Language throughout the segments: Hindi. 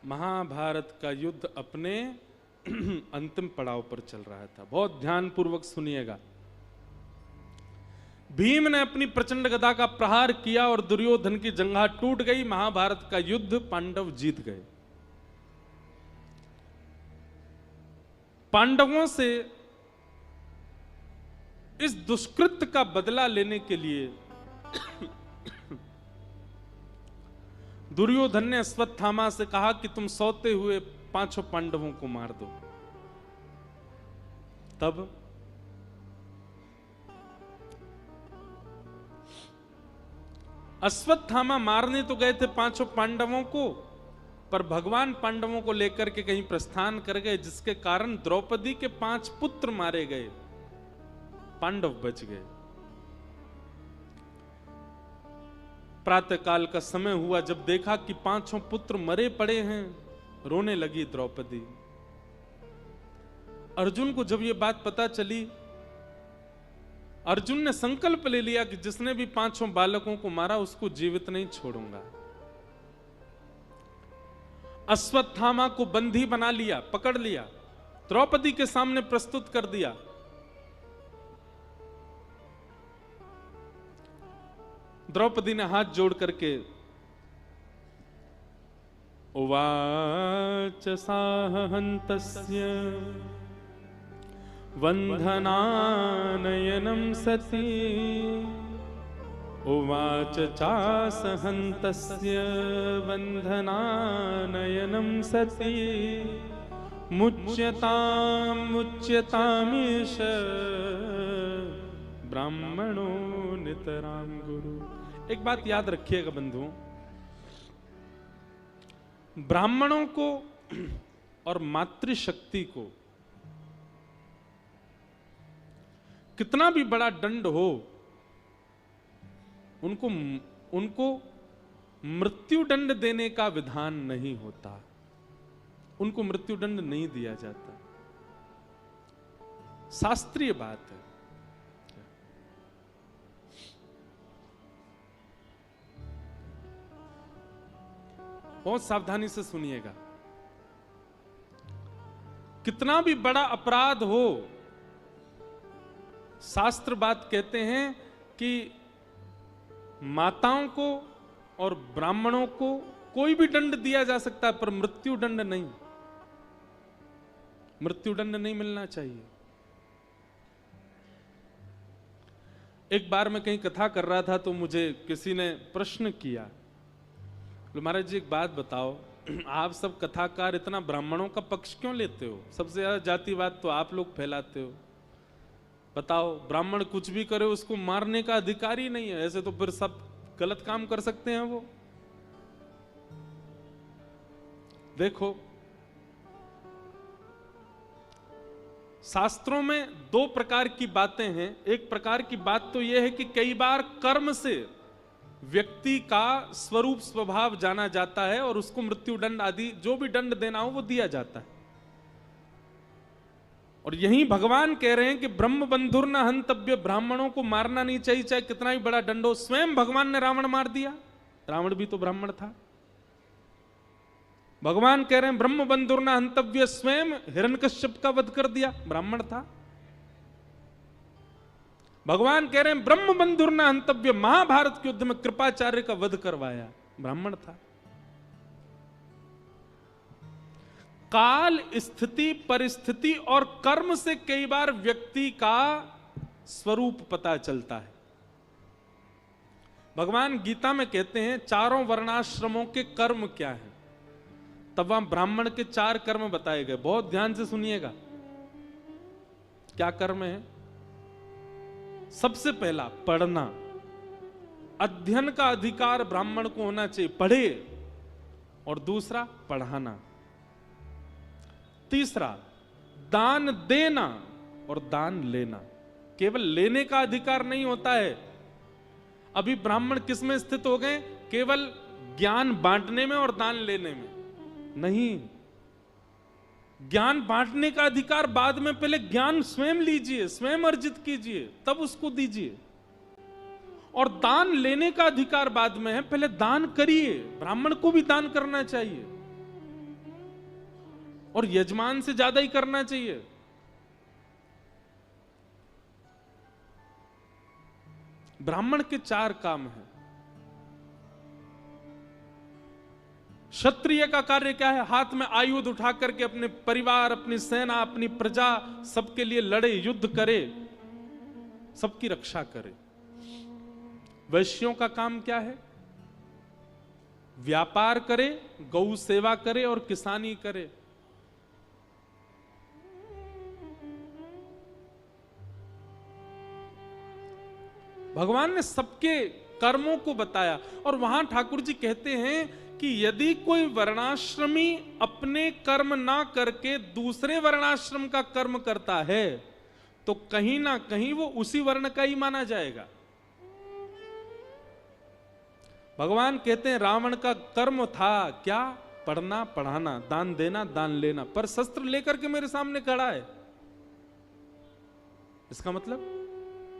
महाभारत का युद्ध अपने अंतिम पड़ाव पर चल रहा था। बहुत ध्यानपूर्वक सुनिएगा। भीम ने अपनी प्रचंड गदा का प्रहार किया और दुर्योधन की जंघा टूट गई। महाभारत का युद्ध पांडव जीत गए। पांडवों से इस दुष्कृत्य का बदला लेने के लिए दुर्योधन ने अश्वत्थामा से कहा कि तुम सोते हुए 5 पांडवों को मार दो। तब अश्वत्थामा मारने तो गए थे 5 पांडवों को, पर भगवान पांडवों को लेकर के कहीं प्रस्थान कर गए, जिसके कारण द्रौपदी के 5 पुत्र मारे गए, पांडव बच गए। प्रातःकाल का समय हुआ, जब देखा कि 5 पुत्र मरे पड़े हैं, रोने लगी द्रौपदी। अर्जुन को जब यह बात पता चली, अर्जुन ने संकल्प ले लिया कि जिसने भी 5 बालकों को मारा उसको जीवित नहीं छोड़ूंगा। अश्वत्थामा को बंदी बना लिया, पकड़ लिया, द्रौपदी के सामने प्रस्तुत कर दिया। द्रौपदी ने हाथ जोड़ करके उवाच साहन्तस्य वन्धनानयनं सती उवाच चासहन्तस्य वन्धनानयनं सती मुच्यतामीश ब्राह्मणो नितरां गुरु। एक बात याद रखिएगा बंधुओं, ब्राह्मणों को और मातृशक्ति को कितना भी बड़ा दंड हो, उनको मृत्यु दंड देने का विधान नहीं होता। उनको मृत्यु दंड नहीं दिया जाता। शास्त्रीय बात है। बहुत सावधानी से सुनिएगा। कितना भी बड़ा अपराध हो, शास्त्र बात कहते हैं कि माताओं को और ब्राह्मणों को कोई भी दंड दिया जा सकता है, पर मृत्यु दंड नहीं। मृत्यु दंड नहीं मिलना चाहिए। एक बार मैं कहीं कथा कर रहा था तो मुझे किसी ने प्रश्न किया, महाराज जी एक बात बताओ, आप सब कथाकार इतना ब्राह्मणों का पक्ष क्यों लेते हो? सबसे ज्यादा जातिवाद तो आप लोग फैलाते हो। बताओ, ब्राह्मण कुछ भी करे उसको मारने का अधिकार ही नहीं है, ऐसे तो फिर सब गलत काम कर सकते हैं वो। देखो, शास्त्रों में 2 प्रकार की बातें हैं। एक प्रकार की बात तो यह है कि कई बार कर्म से व्यक्ति का स्वरूप स्वभाव जाना जाता है और उसको मृत्यु दंड आदि जो भी दंड देना हो वो दिया जाता है। और यही भगवान कह रहे हैं कि ब्रह्म बंधुर न हंतव्य, ब्राह्मणों को मारना नहीं चाहिए, चाहे कितना भी बड़ा दंड हो। स्वयं भगवान ने रावण मार दिया, रावण भी तो ब्राह्मण था। भगवान कह रहे हैं ब्रह्म बंधुर न हंतव्य, स्वयं हिरण्यकश्यप का वध कर दिया, ब्राह्मण था। भगवान कह रहे हैं ब्रह्म बंधुर न हंतव्य, महाभारत के युद्ध में कृपाचार्य का वध करवाया, ब्राह्मण था। काल, स्थिति, परिस्थिति और कर्म से कई बार व्यक्ति का स्वरूप पता चलता है। भगवान गीता में कहते हैं 4 वर्णाश्रमों के कर्म क्या हैं, तब वहां ब्राह्मण के 4 कर्म बताए गए। बहुत ध्यान से सुनिएगा, क्या कर्म है। सबसे पहला पढ़ना, अध्ययन का अधिकार ब्राह्मण को होना चाहिए, पढ़े। और दूसरा पढ़ाना। तीसरा दान देना और दान लेना। केवल लेने का अधिकार नहीं होता है। अभी ब्राह्मण किस में स्थित हो गए? केवल ज्ञान बांटने में और दान लेने में नहीं। ज्ञान बांटने का अधिकार बाद में, पहले ज्ञान स्वयं लीजिए, स्वयं अर्जित कीजिए, तब उसको दीजिए। और दान लेने का अधिकार बाद में है, पहले दान करिए। ब्राह्मण को भी दान करना चाहिए। और यजमान से ज्यादा ही करना चाहिए। ब्राह्मण के 4 काम हैं। क्षत्रिय का कार्य क्या है? हाथ में आयुध उठा करके अपने परिवार, अपनी सेना, अपनी प्रजा, सबके लिए लड़े, युद्ध करे, सबकी रक्षा करे। वैश्यों का काम क्या है? व्यापार करे, गौ सेवा करे और किसानी करे। भगवान ने सबके कर्मों को बताया। और वहां ठाकुर जी कहते हैं कि यदि कोई वर्णाश्रमी अपने कर्म ना करके दूसरे वर्णाश्रम का कर्म करता है तो कहीं ना कहीं वो उसी वर्ण का ही माना जाएगा। भगवान कहते हैं रावण का कर्म था क्या? पढ़ना, पढ़ाना, दान देना, दान लेना, पर शस्त्र लेकर के मेरे सामने खड़ा है। इसका मतलब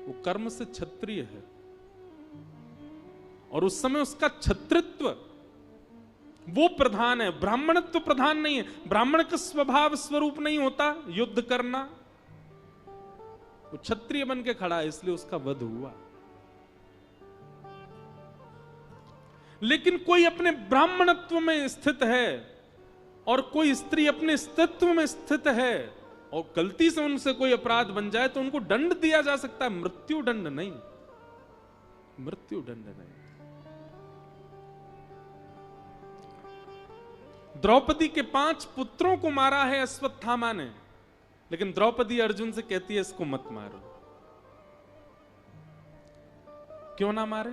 वो कर्म से क्षत्रिय है और उस समय उसका क्षत्रित्व वो प्रधान है, ब्राह्मणत्व प्रधान नहीं है। ब्राह्मण का स्वभाव स्वरूप नहीं होता युद्ध करना। वो क्षत्रिय बन के खड़ा है, इसलिए उसका वध हुआ। लेकिन कोई अपने ब्राह्मणत्व में स्थित है और कोई स्त्री अपने स्त्रीत्व में स्थित है और गलती से उनसे कोई अपराध बन जाए तो उनको दंड दिया जा सकता है, मृत्यु दंड नहीं, मृत्यु दंड नहीं। द्रौपदी के 5 पुत्रों को मारा है अश्वत्थामा ने, लेकिन द्रौपदी अर्जुन से कहती है इसको मत मारो। क्यों ना मारे?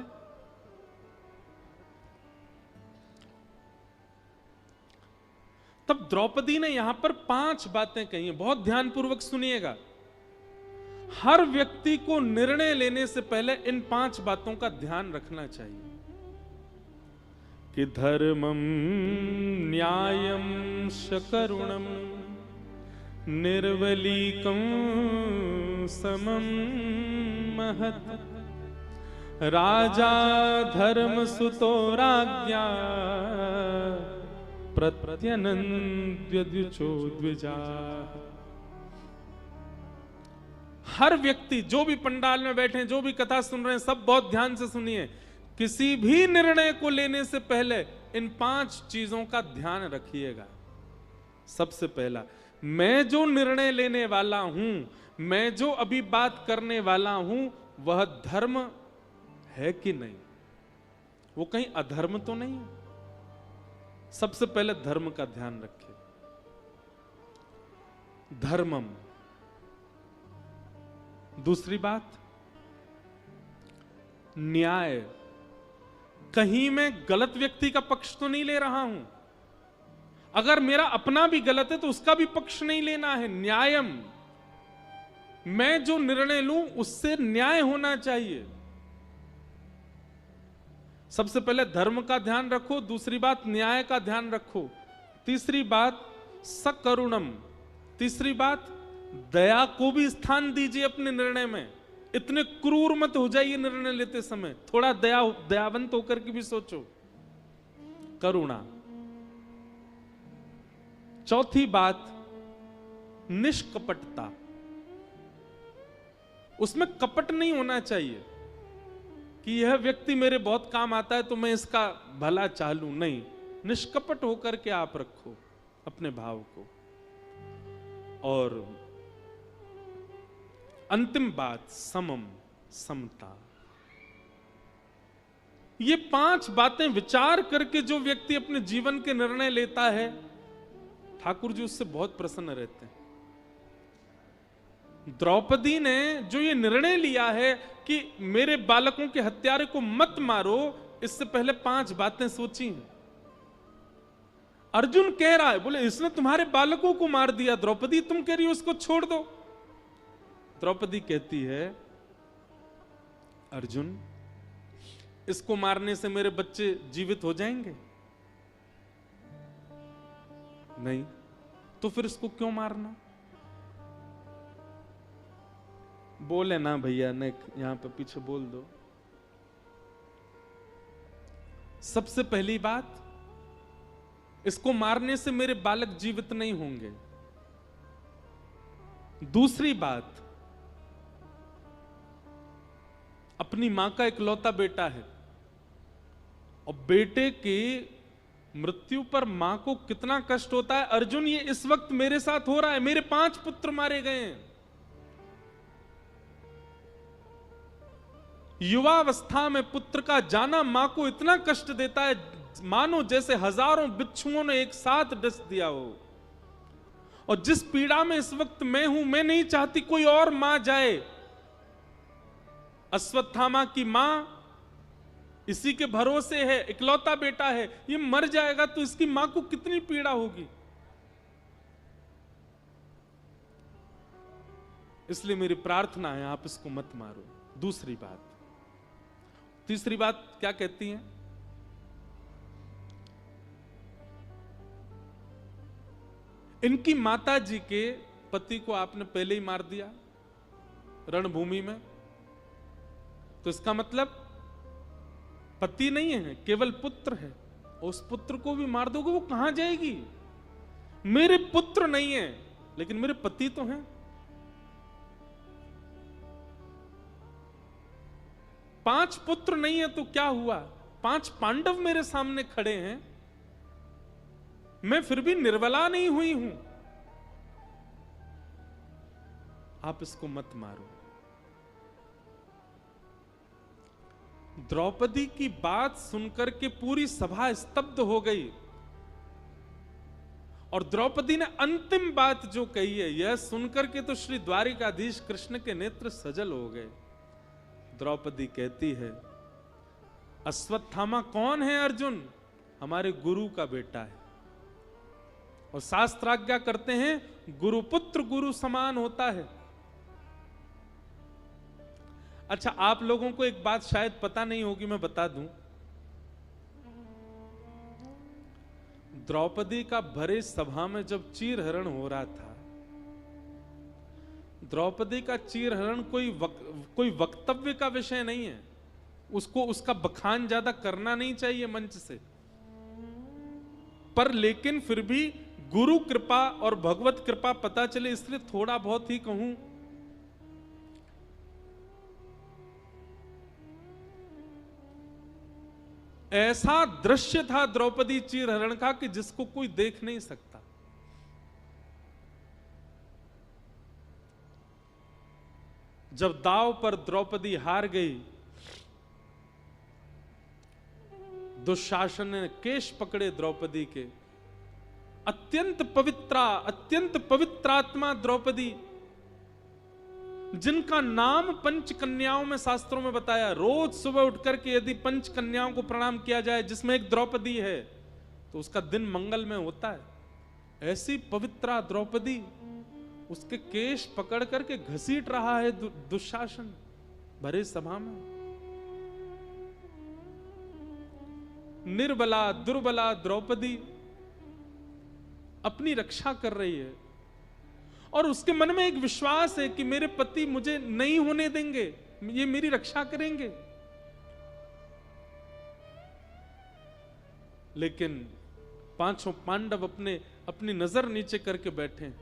तब द्रौपदी ने यहां पर 5 बातें कही हैं, बहुत ध्यानपूर्वक सुनिएगा। हर व्यक्ति को निर्णय लेने से पहले इन 5 बातों का ध्यान रखना चाहिए कि धर्मम न्यायम शकरुणम निर्वलीकम समम महत् राजा धर्म सुतो राज्ञा प्रत्यनन्द्यद्विचो द्विजा। हर व्यक्ति, जो भी पंडाल में बैठे, जो भी कथा सुन रहे हैं, सब बहुत ध्यान से सुनिए। किसी भी निर्णय को लेने से पहले इन 5 चीजों का ध्यान रखिएगा। सबसे पहला, मैं जो निर्णय लेने वाला हूं, मैं जो अभी बात करने वाला हूं, वह धर्म है कि नहीं, वो कहीं अधर्म तो नहीं है। सबसे पहले धर्म का ध्यान रखिए। धर्मम। दूसरी बात, न्याय। कहीं मैं गलत व्यक्ति का पक्ष तो नहीं ले रहा हूं। अगर मेरा अपना भी गलत है तो उसका भी पक्ष नहीं लेना है। न्यायम, मैं जो निर्णय लूं उससे न्याय होना चाहिए। सबसे पहले धर्म का ध्यान रखो, दूसरी बात न्याय का ध्यान रखो, तीसरी बात सकरुणम, तीसरी बात दया को भी स्थान दीजिए अपने निर्णय में। इतने क्रूर मत हो जाइए निर्णय लेते समय, थोड़ा दयावंत होकर के भी सोचो। करुणा। चौथी बात निष्कपटता, उसमें कपट नहीं होना चाहिए कि यह व्यक्ति मेरे बहुत काम आता है तो मैं इसका भला चालू, नहीं। निष्कपट होकर के आप रखो अपने भाव को। और अंतिम बात समम, समता। ये 5 बातें विचार करके जो व्यक्ति अपने जीवन के निर्णय लेता है, ठाकुर जी उससे बहुत प्रसन्न रहते हैं। द्रौपदी ने जो ये निर्णय लिया है कि मेरे बालकों के हत्यारे को मत मारो, इससे पहले 5 बातें सोची हैं। अर्जुन कह रहा है, बोले इसने तुम्हारे बालकों को मार दिया, द्रौपदी तुम कह रही हो उसको छोड़ दो। द्रौपदी कहती है, अर्जुन इसको मारने से मेरे बच्चे जीवित हो जाएंगे? नहीं, तो फिर इसको क्यों मारना? बोले ना भैया, ने यहां पे पीछे बोल दो। सबसे पहली बात, इसको मारने से मेरे बालक जीवित नहीं होंगे। दूसरी बात, अपनी मां का इकलौता बेटा है और बेटे की मृत्यु पर मां को कितना कष्ट होता है। अर्जुन, ये इस वक्त मेरे साथ हो रहा है, मेरे 5 पुत्र मारे गए हैं। युवावस्था में पुत्र का जाना मां को इतना कष्ट देता है, मानो जैसे हजारों बिच्छुओं ने एक साथ डस दिया हो। और जिस पीड़ा में इस वक्त मैं हूं, मैं नहीं चाहती कोई और मां जाए। अश्वत्थामा की मां इसी के भरोसे है, इकलौता बेटा है, ये मर जाएगा तो इसकी मां को कितनी पीड़ा होगी। इसलिए मेरी प्रार्थना है, आप इसको मत मारो। दूसरी बात, तीसरी बात क्या कहती है? इनकी माता जी के पति को आपने पहले ही मार दिया रणभूमि में, तो इसका मतलब पति नहीं है, केवल पुत्र है। उस पुत्र को भी मार दोगे, वो कहां जाएगी? मेरे पुत्र नहीं है लेकिन मेरे पति तो हैं। 5 पुत्र नहीं है तो क्या हुआ? 5 पांडव मेरे सामने खड़े हैं, मैं फिर भी निर्बला नहीं हुई हूं। आप इसको मत मारो। द्रौपदी की बात सुनकर के पूरी सभा स्तब्ध हो गई और द्रौपदी ने अंतिम बात जो कही है, यह सुनकर के तो श्री द्वारिकाधीश कृष्ण के नेत्र सजल हो गए। द्रौपदी कहती है, अश्वत्थामा कौन है अर्जुन? हमारे गुरु का बेटा है। और शास्त्राज्ञा करते हैं, गुरुपुत्र गुरु समान होता है। अच्छा, आप लोगों को एक बात शायद पता नहीं होगी, मैं बता दूं। द्रौपदी का भरे सभा में जब चीरहरण हो रहा था, द्रौपदी का चीरहरण कोई वक्तव्य का विषय नहीं है। उसको उसका बखान ज्यादा करना नहीं चाहिए मंच से, पर लेकिन फिर भी गुरु कृपा और भगवत कृपा पता चले, इसलिए थोड़ा बहुत ही कहूं। ऐसा दृश्य था द्रौपदी चीरहरण का कि जिसको कोई देख नहीं सकता। जब दांव पर द्रौपदी हार गई, दुशासन ने केश पकड़े द्रौपदी के। अत्यंत पवित्रात्मा द्रौपदी, जिनका नाम पंच कन्याओं में शास्त्रों में बताया, रोज सुबह उठकर के यदि पंच कन्याओं को प्रणाम किया जाए, जिसमें एक द्रौपदी है, तो उसका दिन मंगल में होता है। ऐसी पवित्रा द्रौपदी, उसके केश पकड़ करके घसीट रहा है दुशासन भरे सभा में। निर्बला दुर्बला द्रौपदी अपनी रक्षा कर रही है और उसके मन में एक विश्वास है कि मेरे पति मुझे नहीं होने देंगे, ये मेरी रक्षा करेंगे। लेकिन 5 पांडव अपनी नजर नीचे करके बैठे।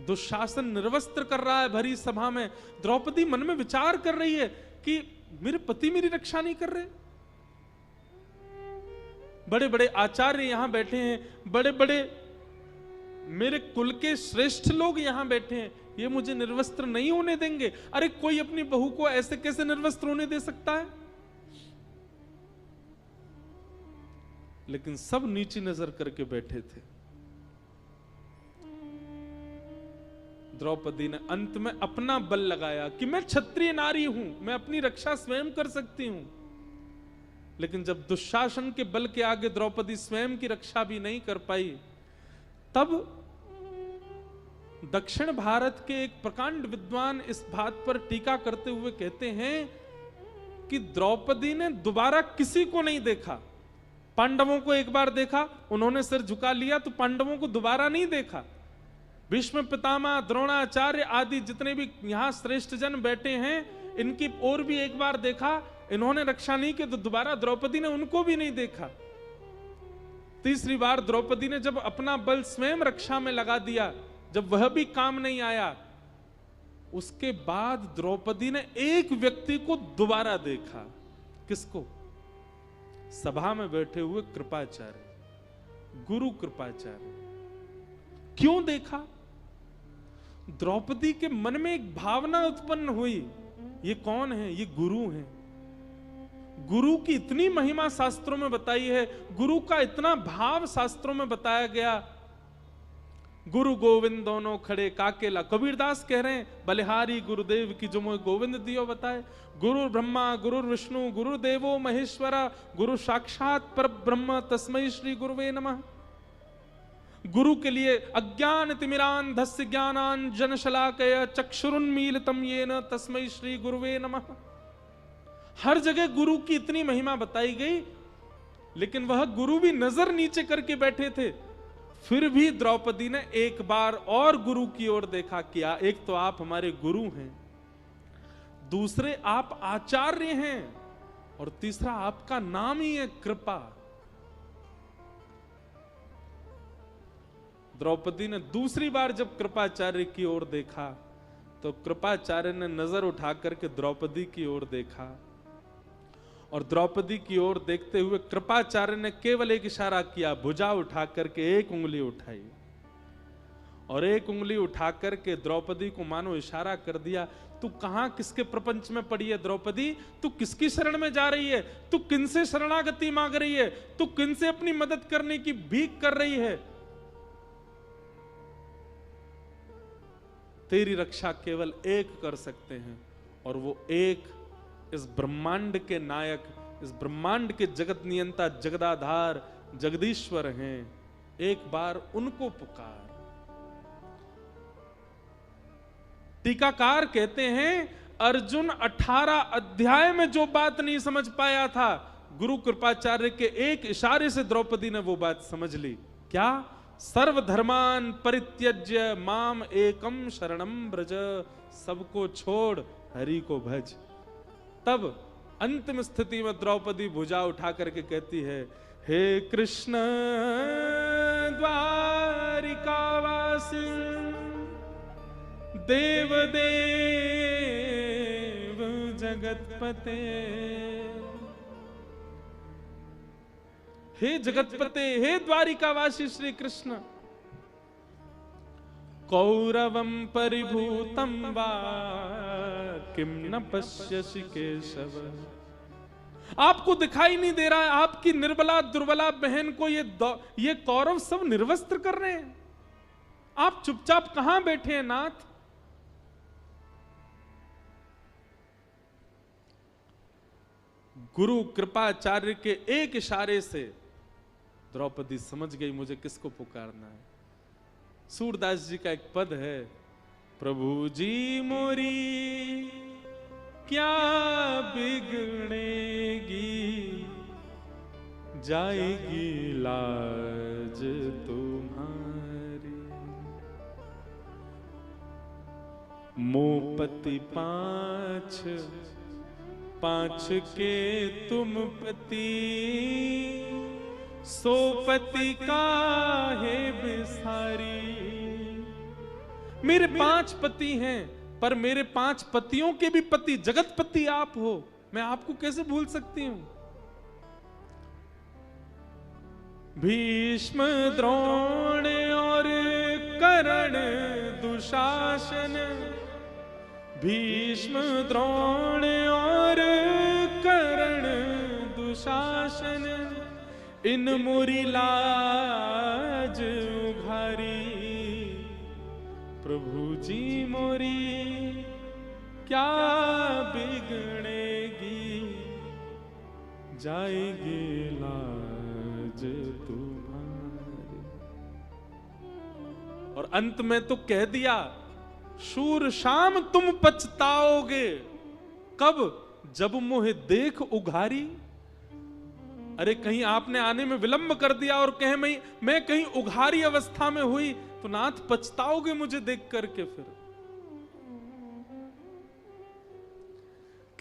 दुशासन निर्वस्त्र कर रहा है भरी सभा में। द्रौपदी मन में विचार कर रही है कि मेरे पति मेरी रक्षा नहीं कर रहे। बड़े बड़े आचार्य यहां बैठे हैं, बड़े बड़े मेरे कुल के श्रेष्ठ लोग यहां बैठे हैं, ये मुझे निर्वस्त्र नहीं होने देंगे। अरे कोई अपनी बहू को ऐसे कैसे निर्वस्त्र होने दे सकता है? लेकिन सब नीची नजर करके बैठे थे। द्रौपदी ने अंत में अपना बल लगाया कि मैं क्षत्रिय नारी हूं, मैं अपनी रक्षा स्वयं कर सकती हूं। लेकिन जब दुशासन के बल के आगे द्रौपदी स्वयं की रक्षा भी नहीं कर पाई, तब दक्षिण भारत के एक प्रकांड विद्वान इस बात पर टीका करते हुए कहते हैं कि द्रौपदी ने दोबारा किसी को नहीं देखा। पांडवों को एक बार देखा, उन्होंने सिर झुका लिया, तो पांडवों को दोबारा नहीं देखा। भीष्म पितामह, द्रोणाचार्य आदि जितने भी यहां श्रेष्ठ जन बैठे हैं, इनकी ओर भी एक बार देखा, इन्होंने रक्षा नहीं की, तो दोबारा द्रौपदी ने उनको भी नहीं देखा। तीसरी बार द्रौपदी ने जब अपना बल स्वयं रक्षा में लगा दिया, जब वह भी काम नहीं आया, उसके बाद द्रौपदी ने एक व्यक्ति को दोबारा देखा। किसको? सभा में बैठे हुए कृपाचार्य, गुरु कृपाचार्य। क्यों देखा? द्रौपदी के मन में एक भावना उत्पन्न हुई, ये कौन है? ये गुरु हैं। गुरु की इतनी महिमा शास्त्रों में बताई है, गुरु का इतना भाव शास्त्रों में बताया गया। गुरु गोविंद दोनों खड़े काकेला, कबीरदास कह रहे हैं, बलिहारी गुरुदेव की जो मोह गोविंद दियो बताए। गुरु ब्रह्मा गुरु विष्णु गुरुदेवो महेश्वरा, गुरु साक्षात पर ब्रह्म तस्मै श्री गुरुवे नमः। गुरु के लिए अज्ञान तिमिरांधस्य ज्ञानांजन शलाकया चक्षुरुन्मीलितं येन तस्मै श्री गुरुवे नमः। हर जगह गुरु की इतनी महिमा बताई गई, लेकिन वह गुरु भी नजर नीचे करके बैठे थे। फिर भी द्रौपदी ने एक बार और गुरु की ओर देखा। क्या? एक तो आप हमारे गुरु हैं, दूसरे आप आचार्य हैं, और तीसरा आपका नाम ही है कृपा। द्रौपदी ने दूसरी बार जब कृपाचार्य की ओर देखा, तो कृपाचार्य ने नजर उठा करके द्रौपदी की ओर देखा, और द्रौपदी की ओर देखते हुए कृपाचार्य ने केवल एक इशारा किया, भुजा उठा करके एक उंगली उठाई, और एक उंगली उठा करके द्रौपदी को मानो इशारा कर दिया, तू कहां किसके प्रपंच में पड़ी है द्रौपदी? तू किसकी शरण में जा रही है? तू किनसे शरणागति मांग रही है? तू किनसे अपनी मदद करने की भीख कर रही है? तेरी रक्षा केवल एक कर सकते हैं, और वो एक इस ब्रह्मांड के नायक, इस ब्रह्मांड के जगत नियंता, जगदाधार, जगदीश्वर हैं। एक बार उनको पुकार। टीकाकार कहते हैं, अर्जुन 18 अध्याय में जो बात नहीं समझ पाया था, गुरु कृपाचार्य के एक इशारे से द्रौपदी ने वो बात समझ ली। क्या? सर्वधर्मान परित्यज्य माम एकम शरणम ब्रज, सबको छोड़ हरि को भज। तब अंतिम स्थिति में द्रौपदी भुजा उठा करके कहती है, हे कृष्ण द्वारिकावासी देव देव जगतपते, हे जगतपते, हे द्वारिकावासी श्री कृष्ण, कौरवं परिभूतं वा किम न पश्यसि केशव। आपको दिखाई नहीं दे रहा है आपकी निर्बला दुर्बला बहन को ये कौरव सब निर्वस्त्र कर रहे हैं? आप चुपचाप कहां बैठे हैं नाथ? गुरु कृपाचार्य के एक इशारे से द्रौपदी समझ गई मुझे किसको पुकारना है। सूरदास जी का एक पद है, प्रभु जी मोरी क्या बिगड़ेगी, जाएगी लाज तुम्हारी। मोपति पांच पांच के तुम पति, सोपति काहे बिसारी। मेरे 5 पति हैं, पर मेरे 5 पतियों के भी पति जगतपति आप हो, मैं आपको कैसे भूल सकती हूं। भीष्म द्रोण और कर्ण दुशासन, भीष्म द्रोण और कर्ण दुशासन, इन मोरी लाज उघारी। प्रभु जी मोरी क्या बिगड़ेगी, जाएगी लाज तुम्हारी। और अंत में तो कह दिया, शूर शाम तुम पछताओगे, कब? जब मोहे देख उघारी। अरे कहीं आपने आने में विलंब कर दिया और कहे मैं कहीं उघारी अवस्था में हुई तो नाथ पछताओगे मुझे देख करके। फिर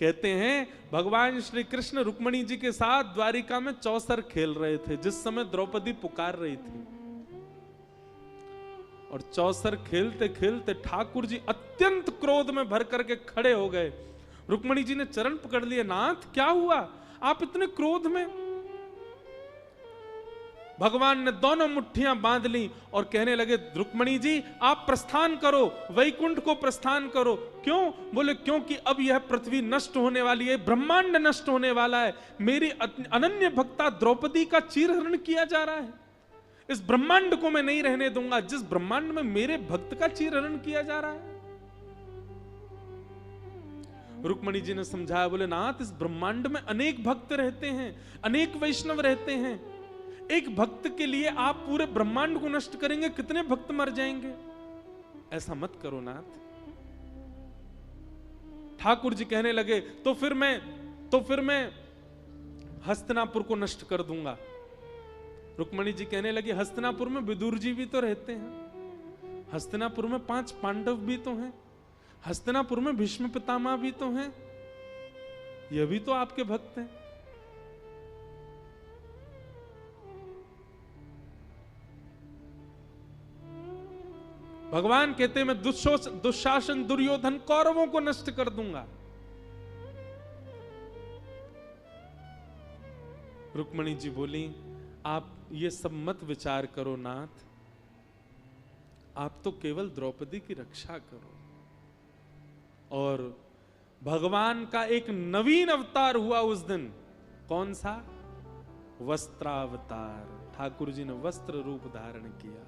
कहते हैं भगवान श्री कृष्ण रुक्मणी जी के साथ द्वारिका में चौसर खेल रहे थे जिस समय द्रौपदी पुकार रही थी। और चौसर खेलते खेलते ठाकुर जी अत्यंत क्रोध में भर करके खड़े हो गए। रुक्मणी जी ने चरण पकड़ लिए, नाथ क्या हुआ, आप इतने क्रोध में? भगवान ने दोनों मुट्ठियां बांध ली और कहने लगे, रुक्मणी जी आप प्रस्थान करो, वैकुंठ को प्रस्थान करो। क्यों? बोले क्योंकि अब यह पृथ्वी नष्ट होने वाली है, ब्रह्मांड नष्ट होने वाला है। मेरी अनन्य भक्ता द्रौपदी का चीरहरण किया जा रहा है। इस ब्रह्मांड को मैं नहीं रहने दूंगा जिस ब्रह्मांड में मेरे भक्त का चीरहरण किया जा रहा है। रुक्मणी जी ने समझाया, बोले नाथ इस ब्रह्मांड में अनेक भक्त रहते हैं, अनेक वैष्णव रहते हैं। एक भक्त के लिए आप पूरे ब्रह्मांड को नष्ट करेंगे, कितने भक्त मर जाएंगे। ऐसा मत करो नाथ। ठाकुर जी कहने लगे, तो फिर मैं हस्तिनापुर को नष्ट कर दूंगा। रुक्मणी जी कहने लगी, हस्तिनापुर में विदुर जी भी तो रहते हैं, हस्तिनापुर में 5 पांडव भी तो हैं, हस्तिनापुर में भीष्म पितामह भी तो हैं, यह भी तो आपके भक्त हैं। भगवान कहते मैं दुशासन दुर्योधन कौरवों को नष्ट कर दूंगा। रुक्मणी जी बोली, आप ये सब मत विचार करो नाथ, आप तो केवल द्रौपदी की रक्षा करो। और भगवान का एक नवीन अवतार हुआ उस दिन। कौन सा? वस्त्रावतार। ठाकुर जी ने वस्त्र रूप धारण किया।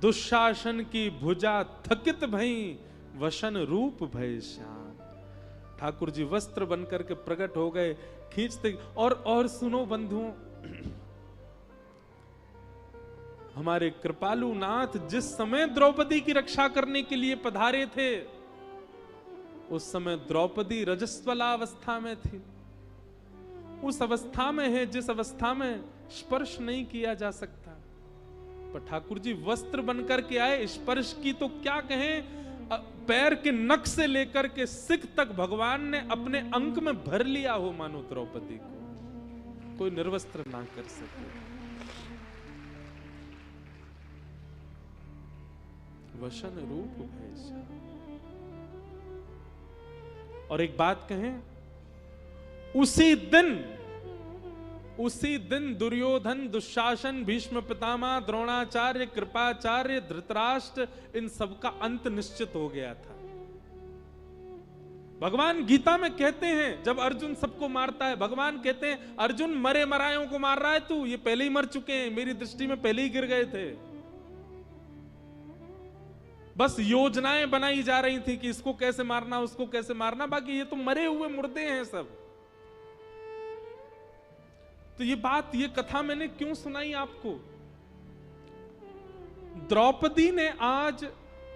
दुशासन की भुजा थकित भई, वशन रूप भय श्याम। ठाकुर जी वस्त्र बनकर के प्रकट हो गए, खींचते। और सुनो बंधुओं, हमारे कृपालु नाथ जिस समय द्रौपदी की रक्षा करने के लिए पधारे थे, उस समय द्रौपदी रजस्वलावस्था में थी। उस अवस्था में है जिस अवस्था में स्पर्श नहीं किया जा सकता। पर ठाकुर जी वस्त्र बनकर के आए। स्पर्श की तो क्या कहें, पैर के नख से लेकर के सिख तक भगवान ने अपने अंक में भर लिया हो, मानो द्रौपदी को कोई निर्वस्त्र ना कर सके। वशन रूप भय। और एक बात कहें, उसी दिन दुर्योधन, दुशासन, भीष्म पितामह, द्रोणाचार्य, कृपाचार्य, धृतराष्ट्र, इन सबका अंत निश्चित हो गया था। भगवान गीता में कहते हैं, जब अर्जुन सबको मारता है, भगवान कहते हैं अर्जुन मरे मरायों को मार रहा है तू, ये पहले ही मर चुके हैं, मेरी दृष्टि में पहले ही गिर गए थे। बस योजनाएं बनाई जा रही थी कि इसको कैसे मारना, उसको कैसे मारना, बाकी ये तो मरे हुए मुर्दे हैं सब। तो ये बात, ये कथा मैंने क्यों सुनाई आपको? द्रौपदी ने आज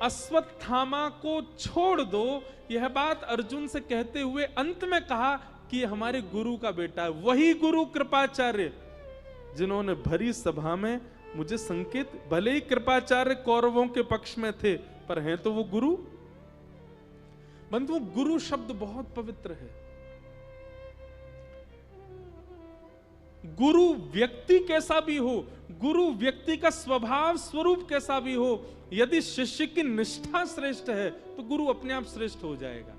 अश्वत्थामा को छोड़ दो, यह बात अर्जुन से कहते हुए अंत में कहा कि हमारे गुरु का बेटा है। वही गुरु कृपाचार्य जिन्होंने भरी सभा में मुझे संकेत, भले ही कृपाचार्य कौरवों के पक्ष में थे, पर हैं तो वो गुरु। बंधु, गुरु शब्द बहुत पवित्र है। गुरु व्यक्ति कैसा भी हो, गुरु व्यक्ति का स्वभाव स्वरूप कैसा भी हो, यदि शिष्य की निष्ठा श्रेष्ठ है तो गुरु अपने आप श्रेष्ठ हो जाएगा।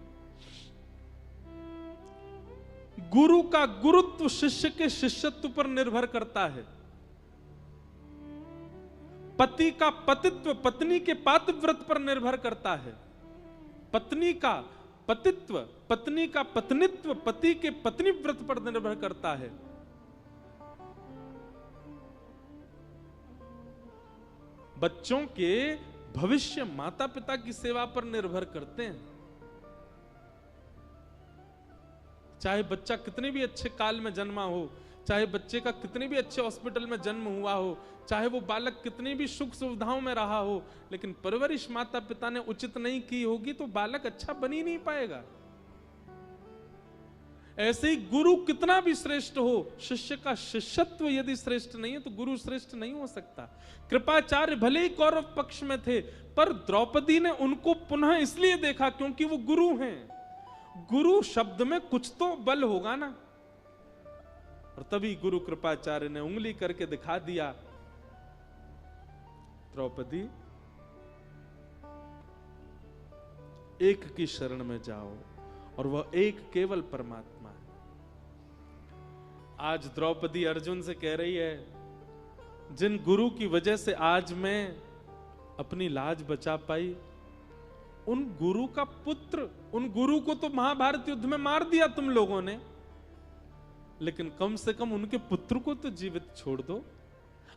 गुरु का गुरुत्व शिष्य के शिष्यत्व पर निर्भर करता है। पति का पतित्व पत्नी के पातिव्रत पर निर्भर करता है। पत्नी का पतित्व, पत्नी का पत्नित्व पति के पत्नीव्रत पर निर्भर करता है। बच्चों के भविष्य माता पिता की सेवा पर निर्भर करते हैं। चाहे बच्चा कितने भी अच्छे काल में जन्मा हो, चाहे बच्चे का कितने भी अच्छे हॉस्पिटल में जन्म हुआ हो, चाहे वो बालक कितनी भी सुख सुविधाओं में रहा हो, लेकिन परवरिश माता पिता ने उचित नहीं की होगी तो बालक अच्छा बन ही नहीं पाएगा। ऐसे ही गुरु कितना भी श्रेष्ठ हो, शिष्य का शिष्यत्व यदि श्रेष्ठ नहीं है तो गुरु श्रेष्ठ नहीं हो सकता। कृपाचार्य भले ही कौरव पक्ष में थे, पर द्रौपदी ने उनको पुनः इसलिए देखा क्योंकि वो गुरु हैं। गुरु शब्द में कुछ तो बल होगा ना। और तभी गुरु कृपाचार्य ने उंगली करके दिखा दिया, द्रौपदी एक की शरण में जाओ, और वह एक केवल परमात्मा है। आज द्रौपदी अर्जुन से कह रही है, जिन गुरु की वजह से आज मैं अपनी लाज बचा पाई, उन गुरु का पुत्र, उन गुरु को तो महाभारत युद्ध में मार दिया तुम लोगों ने, लेकिन कम से कम उनके पुत्र को तो जीवित छोड़ दो।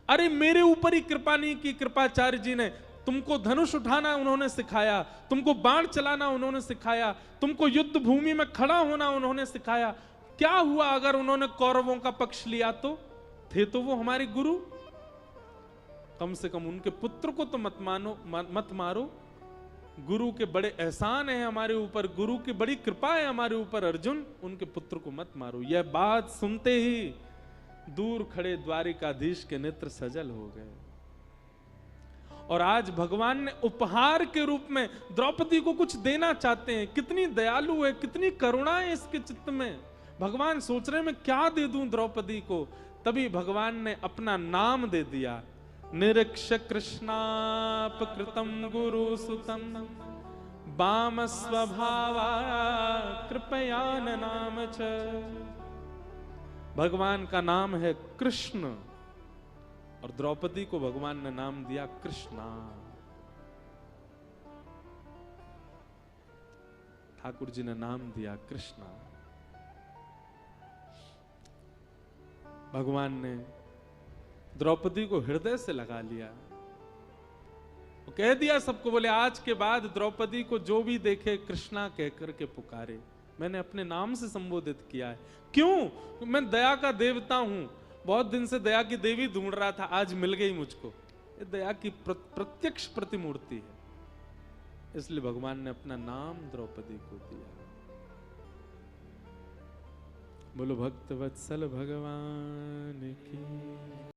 अरे मेरे ऊपर ही कृपा नहीं की कृपाचार्य जी ने, तुमको धनुष उठाना उन्होंने सिखाया, तुमको बाण चलाना उन्होंने सिखाया, तुमको युद्ध भूमि में खड़ा होना उन्होंने सिखाया। क्या हुआ अगर उन्होंने कौरवों का पक्ष लिया? तो थे तो वो हमारे गुरु। कम से कम उनके पुत्र को तो मत मारो। गुरु के बड़े एहसान है हमारे ऊपर, गुरु की बड़ी कृपा है हमारे ऊपर अर्जुन, उनके पुत्र को मत मारो। यह बात सुनते ही दूर खड़े द्वारिकाधीश के नेत्र सजल हो गए। और आज भगवान ने उपहार के रूप में द्रौपदी को कुछ देना चाहते हैं। कितनी दयालु है, कितनी करुणा है इसके चित्त में। भगवान सोच रहे हैं मैं क्या दे दूं द्रौपदी को। तभी भगवान ने अपना नाम दे दिया, निरीक्ष कृष्णापकृतं गुरु सुतं वाम स्वभावा कृपयान नाम च। भगवान का नाम है कृष्ण, और द्रौपदी को भगवान ने नाम दिया कृष्णा। ठाकुर जी ने नाम दिया कृष्णा। भगवान ने द्रौपदी को हृदय से लगा लिया, वो कह दिया सबको, बोले आज के बाद द्रौपदी को जो भी देखे कृष्णा कहकर के पुकारे। मैंने अपने नाम से संबोधित किया है। क्यों? मैं दया का देवता हूं, बहुत दिन से दया की देवी ढूंढ रहा था, आज मिल गई मुझको। ये दया की प्रत्यक्ष प्रतिमूर्ति है, इसलिए भगवान ने अपना नाम द्रौपदी को दिया। बोलो भक्त वत्सल भगवान की।